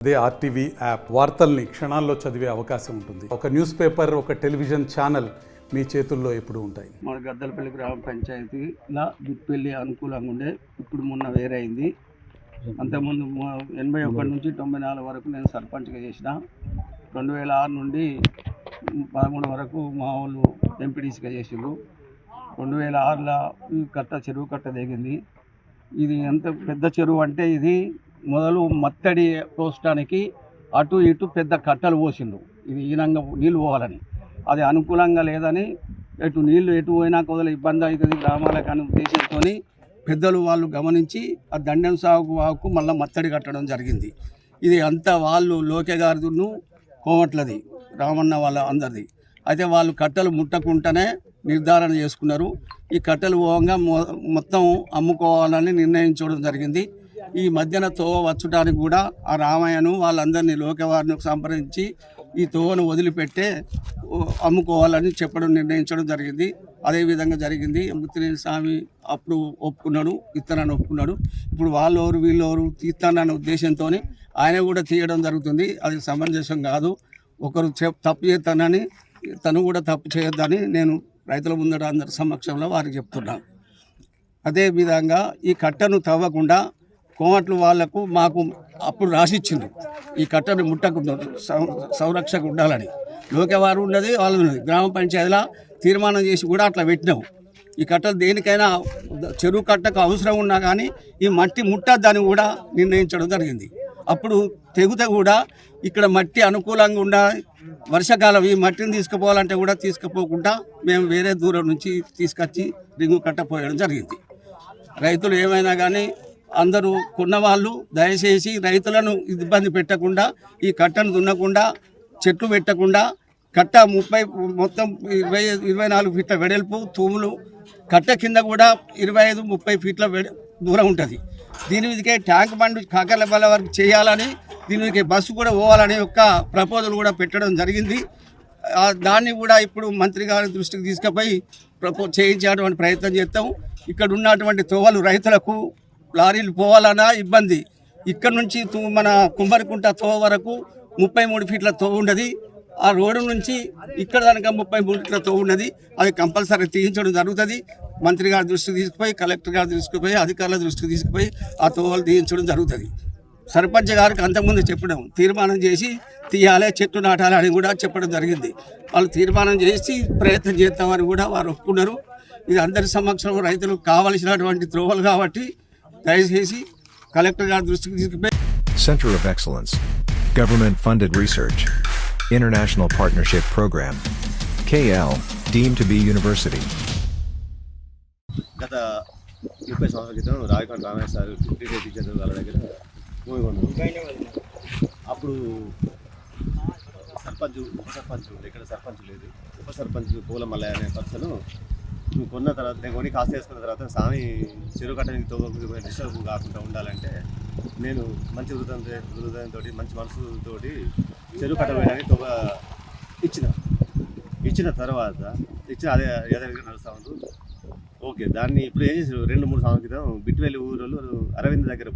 అదే RTV app వార్తల్ని క్షణాల్లో చదివే అవకాశం ఉంటుంది. ఒక న్యూస్ పేపర్, ఒక టెలివిజన్ ఛానల్ మీ చేతుల్లో ఎప్పుడు ఉంటాయి. మన గద్దలపల్లి గ్రామ పంచాయతీలా బిట్పల్లి అనుకూలంగా ఉండే, ఇప్పుడు మొన్న వేరే అయింది. అంతకుముందు 81 నుంచి 94 వరకు నేను సర్పంచ్గా చేసిన. 2006 నుండి 13 వరకు మా వాళ్ళు ఎంపీడీసీగా చేసిండ్రు. 2006లో ఈ చెరువు కట్ట దిగింది. ఇది ఎంత పెద్ద చెరువు అంటే, ఇది మొదలు మత్తడి పోసడానికి అటు ఇటు పెద్ద కట్టలు పోసిండ్రు. ఇది ఈనంగా నీళ్ళు పోవాలని, అది అనుకూలంగా లేదని, నీళ్ళు ఎటు పోయినా కొద్దిగా ఇబ్బంది అవుతుంది గ్రామాలకు అనే ఉద్దేశంతో పెద్దలు వాళ్ళు గమనించి ఆ దండెం సాగుకు మళ్ళీ మత్తడి కట్టడం జరిగింది. ఇది అంతా వాళ్ళు లోకే గారిను కోమట్లది రామన్న వాళ్ళ అందరిది. అయితే వాళ్ళు కట్టలు ముట్టకుండానే నిర్ధారణ చేసుకున్నారు. ఈ కట్టెలు పోగా మొత్తం అమ్ముకోవాలని నిర్ణయించడం జరిగింది. ఈ మధ్యన తోవ వచ్చడానికి కూడా ఆ రామయ్యను వాళ్ళందరినీ లోకవారిని సంప్రదించి ఈ తోవను వదిలిపెట్టే అమ్ముకోవాలని నిర్ణయించడం జరిగింది. అదేవిధంగా జరిగింది. ముత్తినేని స్వామి అప్పుడు ఒప్పుకున్నాడు, ఇత్తనాన్ని ఒప్పుకున్నాడు. ఇప్పుడు వాళ్ళెవరు వీళ్ళెవరు తీస్తానన్న ఉద్దేశంతో ఆయన కూడా తీయడం జరుగుతుంది. అది సమంజసం కాదు. ఒకరు తప్పు చేస్తానని తను కూడా తప్పు చేయొద్దని నేను రైతుల ముందర అందరి సమక్షంలో వారికి చెప్తున్నాను. అదేవిధంగా ఈ కట్టను తవ్వకుండా కోమట్లు వాళ్లకు మాకు అప్పుడు రాసిచ్చిండ్రు, ఈ కట్టను ముట్టకుండా సంరక్షక ఉండాలని. లోకేవారు ఉన్నది వాళ్ళు ఉన్నది, గ్రామ పంచాయతీలో తీర్మానం చేసి కూడా అట్లా పెట్టినాము. ఈ కట్టలు దేనికైనా చెరువు కట్టకు అవసరం ఉన్నా కానీ ఈ మట్టి ముట్టద్దని కూడా నిర్ణయించడం జరిగింది. అప్పుడు తెగుత కూడా ఇక్కడ మట్టి అనుకూలంగా ఉండ, వర్షాకాలం ఈ మట్టిని తీసుకుపోవాలంటే కూడా తీసుకుపోకుండా మేము వేరే దూరం నుంచి తీసుకొచ్చి రింగు కట్టపోయడం జరిగింది. రైతులు ఏమైనా కానీ అందరూ కొన్నవాళ్ళు దయచేసి రైతులను ఇబ్బంది పెట్టకుండా, ఈ కట్టను దున్నకుండా, చెట్లు పెట్టకుండా, కట్ట మొత్తం 24 ఫీట్ల వెడల్పు, తూములు, కట్ట కింద కూడా 25-30 ఫీట్ల దూరం ఉంటుంది. దీని మీదకే ట్యాంక్ బండ్ కాకర్లపల్లి వరకు చేయాలని, దీని మీదకి బస్సు కూడా పోవాలనే ఒక ప్రపోజల్ కూడా పెట్టడం జరిగింది. దాన్ని కూడా ఇప్పుడు మంత్రి గారి దృష్టికి తీసుకుపోయి చేయించేటువంటి ప్రయత్నం చేస్తాము. ఇక్కడ ఉన్నటువంటి తోవలు రైతులకు లారీలు పోవాలన్నా ఇబ్బంది. ఇక్కడ నుంచి మన కుమ్మరికుంట తోవ వరకు 33 ఫీట్ల తోవ ఉన్నది. ఆ రోడ్డు నుంచి ఇక్కడ దానికి 33 ఫీట్ల తోవ ఉన్నది. అది కంపల్సరీ తీయించడం జరుగుతుంది. మంత్రి గారి దృష్టికి తీసుకుపోయి, కలెక్టర్ గారి దృష్టికి పోయి, అధికారుల దృష్టికి తీసుకుపోయి ఆ తోవలు తీయించడం జరుగుతుంది. సర్పంచ్ గారికి అంతకుముందు చెప్పడం, తీర్మానం చేసి తీయాలి, చెట్టు నాటాలని కూడా చెప్పడం జరిగింది. వాళ్ళు తీర్మానం చేసి ప్రయత్నం చేస్తామని కూడా వారు ఒప్పుకున్నారు. ఇది అందరి సమక్షంలో రైతులకు కావలసినటువంటి త్రోవలు కాబట్టి దయచేసి కలెక్టర్ గారి దృష్టికి తీసుకుపోయి. Center of Excellence, Government Funded Research, International Partnership Program, KL, deemed to be University. గత 30 సంవత్సరాల క్రితం రాయకొండ రామయ్య సార్ టీచర్ వాళ్ళ దగ్గర భూమి కొన్నాను. అప్పుడు సర్పంచ్, ఉప సర్పంచ్ ఇక్కడ సర్పంచ్ లేదు, ఉప సర్పంచ్ పూల మల్లయ్య అనే పర్సన్ కొన్న తర్వాత, నేను కొని కాస్త వేసుకున్న తర్వాత, స్వామి చెరువు కట్టడానికి తోవ డిస్టర్బ్ కాకుండా ఉండాలంటే నేను మంచి హృదయంతో, మంచి మనసుతో చెరువు కట్ట వేయడానికి తోవ ఇచ్చిన తర్వాత అదే యథావిధిగా నడుస్తూ ఉంటూ ఓకే. దాన్ని ఇప్పుడు ఏం చేశారు, 2-3 సంవత్సరాల క్రితం బిట్వెల్లి ఊరోళ్ళు అరవింద్ దగ్గర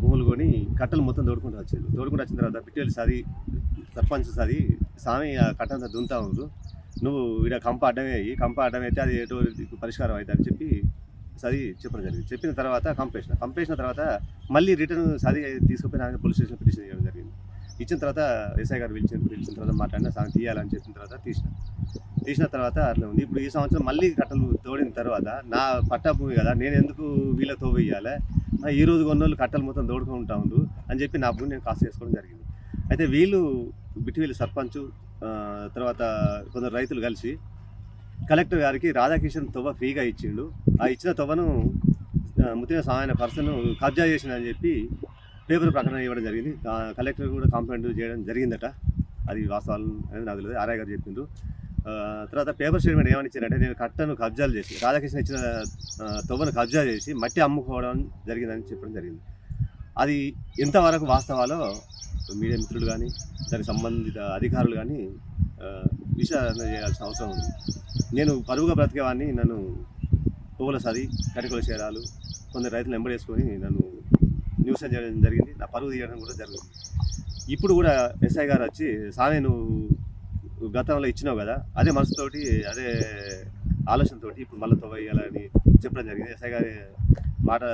భూములు కొని కట్టలు మొత్తం దోడుకుంటూ వచ్చిన తర్వాత బిట్వెల్లి సర్పంచ్ స్వామి ఆ కట్టంతా దుంతా ఉండు, నువ్వు ఇక్కడ కంప అడ్డమైతే అది ఎటో పరిష్కారం అవుతుంది అని చెప్పి చెప్పడం జరిగింది. చెప్పిన తర్వాత కంపేసిన తర్వాత మళ్ళీ రిటర్న్ తీసుకుపోయి నాకు పోలీస్ స్టేషన్ పిటిషన్ చేయడం జరిగింది. ఇచ్చిన తర్వాత ఎస్ఐ గారు పిలిచిన తర్వాత మాట్లాడిన స్వామి తీయాలని చెప్పిన తర్వాత తీసిన తర్వాత అట్లా ఉంది. ఇప్పుడు ఈ సంవత్సరం మళ్ళీ కట్టలు తోడిన తర్వాత నా పట్టా భూమి కదా, నేను ఎందుకు వీళ్ళ తోవేయాలి, ఈ రోజు కొన్నోళ్ళు కట్టలు మొత్తం తోడుకుంటా ఉండు అని చెప్పి నా భూమి నేను కాస్ట్ చేసుకోవడం జరిగింది. అయితే వీళ్ళు బిట్టివెల్లి సర్పంచ్ తర్వాత కొందరు రైతులు కలిసి కలెక్టర్ గారికి రాధాకిషన్ తొవ్వ ఫ్రీగా ఇచ్చిండు. ఆ ఇచ్చిన తొవ్వను ముత్తిన సామాన్య పర్సన్ కబ్జా చేసిందని చెప్పి పేపర్ ప్రకటన ఇవ్వడం జరిగింది. కలెక్టర్ కూడా కంప్లైంట్ చేయడం జరిగిందట. అది వాస్తవాలు అనేది నాకు తెలియదు, ఆర్ఐ గారు చెప్పిండ్రు. తర్వాత పేపర్ స్టేట్మెంట్ ఏమని ఇచ్చారంటే, నేను కట్టను కబ్జాలు చేసి, రాధాకృష్ణ ఇచ్చిన తొవ్వను కబ్జా చేసి మట్టి అమ్ముకోవడం జరిగిందని చెప్పడం జరిగింది. అది ఎంతవరకు వాస్తవాలో మీడియా మిత్రులు కానీ, దానికి సంబంధిత అధికారులు కానీ విచారణ చేయాల్సిన అవసరం ఉంది. నేను పరువుగా బ్రతికేవాడిని, నన్ను పువ్వుల సరి కటికొల చేరాలు కొందరు రైతులు వెంబడేసుకొని నన్ను న్యూస్ చేయడం జరిగింది, నా పరువు తీయడం కూడా జరిగింది. ఇప్పుడు కూడా ఎస్ఐ గారు వచ్చి సామె నువ్వు గతంలో ఇచ్చినావు కదా, అదే మనసుతోటి అదే ఆలోచనతోటి ఇప్పుడు మళ్ళీ తవ్వేయాలని చెప్పడం జరిగింది ఎస్ఐ గారి మాట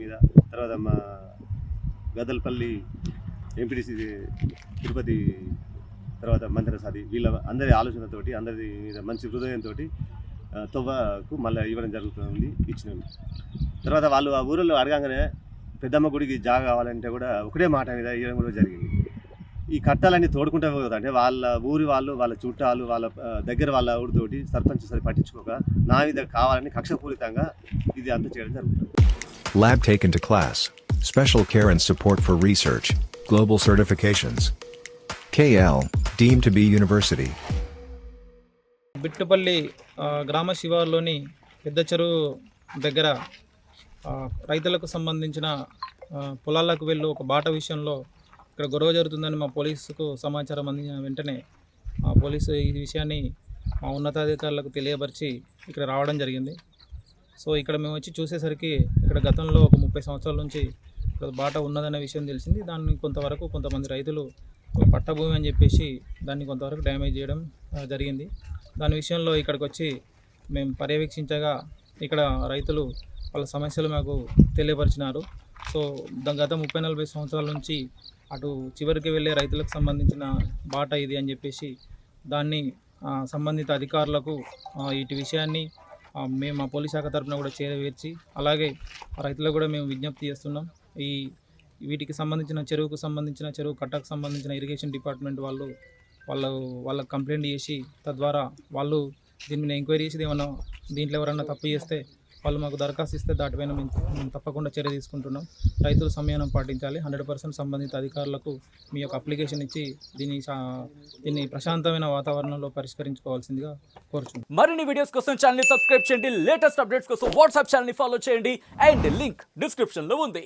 మీద. తర్వాత మా గద్దలపల్లి ఎంపీటీసీ తిరుపతి, తర్వాత మంత్రసాది, వీళ్ళ అందరి ఆలోచనతోటి అందరి మీద మంచి హృదయంతో తవ్వకు మళ్ళీ ఇవ్వడం జరుగుతుంది, ఇచ్చినాం. తర్వాత వాళ్ళు ఆ ఊరిలో అడగగానే పెద్దమ్మ గుడికి జాగా కావాలంటే కూడా ఒకటే మాట మీద ఇవ్వడం కూడా జరిగింది. ఈ కట్టాలన్నీ తోడుకుంటే పోతుంది అంటే వాళ్ళ ఊరి వాళ్ళు, వాళ్ళ చుట్టాలు, వాళ్ళ దగ్గర వాళ్ళ ఊరితోటి సర్పంచ్ సరి పట్టించుకోక నా మీద కావాలని కక్షపూరితంగా ఇది అంత చేయడం జరుగుతుంది. Lab taken to class. Special care and support for research. Global certifications. KL, deemed to be university. బిట్టుపల్లి గ్రామ శివారులోని పెద్ద చెరువు దగ్గర రైతులకు సంబంధించిన పొలాలకు వెళ్ళు ఒక బాట విషయంలో ఇక్కడ గొడవ జరుగుతుందని మా పోలీసుకు సమాచారం అందించిన వెంటనే మా పోలీసు ఈ విషయాన్ని మా ఉన్నతాధికారులకు తెలియపరిచి ఇక్కడ రావడం జరిగింది. సో ఇక్కడ మేము వచ్చి చూసేసరికి ఇక్కడ గతంలో ఒక 30 సంవత్సరాల నుంచి ఇక్కడ బాట ఉన్నదనే విషయం తెలిసింది. దాన్ని కొంతవరకు కొంతమంది రైతులు పట్టభూమి అని చెప్పేసి దాన్ని కొంతవరకు డ్యామేజ్ చేయడం జరిగింది. దాని విషయంలో ఇక్కడికి వచ్చి మేము పర్యవేక్షించగా ఇక్కడ రైతులు వాళ్ళ సమస్యలు మాకు తెలియపరిచినారు. సో గత 30-40 సంవత్సరాల నుంచి అటు చివరికి వెళ్ళే రైతులకు సంబంధించిన బాట ఇది అని చెప్పేసి దాన్ని సంబంధిత అధికారులకు ఇటు విషయాన్ని మేము మా పోలీస్ శాఖ తరఫున కూడా చేరవేర్చి అలాగే రైతులకు కూడా మేము విజ్ఞప్తి చేస్తున్నాం. వీటికి సంబంధించిన చెరువు కట్టకు సంబంధించిన ఇరిగేషన్ డిపార్ట్మెంట్ వాళ్ళకు కంప్లైంట్ చేసి తద్వారా వాళ్ళు దీని మీద ఎంక్వైరీ చేసి ఏమన్నా దీంట్లో ఎవరన్నా తప్పు చేస్తే వాళ్ళు మాకు దరఖాస్తు ఇస్తే దాటిపైన మేము తప్పకుండా చర్య తీసుకుంటున్నాం. రైతులు సంయమనం పాటించాలి. 100% సంబంధిత అధికారులకు మీ యొక్క అప్లికేషన్ ఇచ్చి దీన్ని ప్రశాంతమైన వాతావరణంలో పరిష్కరించుకోవాల్సిందిగా కోరుచున్నాం. మరిన్ని వీడియోస్ కోసం ఛానల్ ని సబ్స్క్రైబ్ చేయండి, లేటెస్ట్ అప్డేట్స్ కోసం వాట్సాప్ ఛానల్ ని ఫాలో చేయండి అండ్ లింక్ డిస్క్రిప్షన్ లో ఉంది.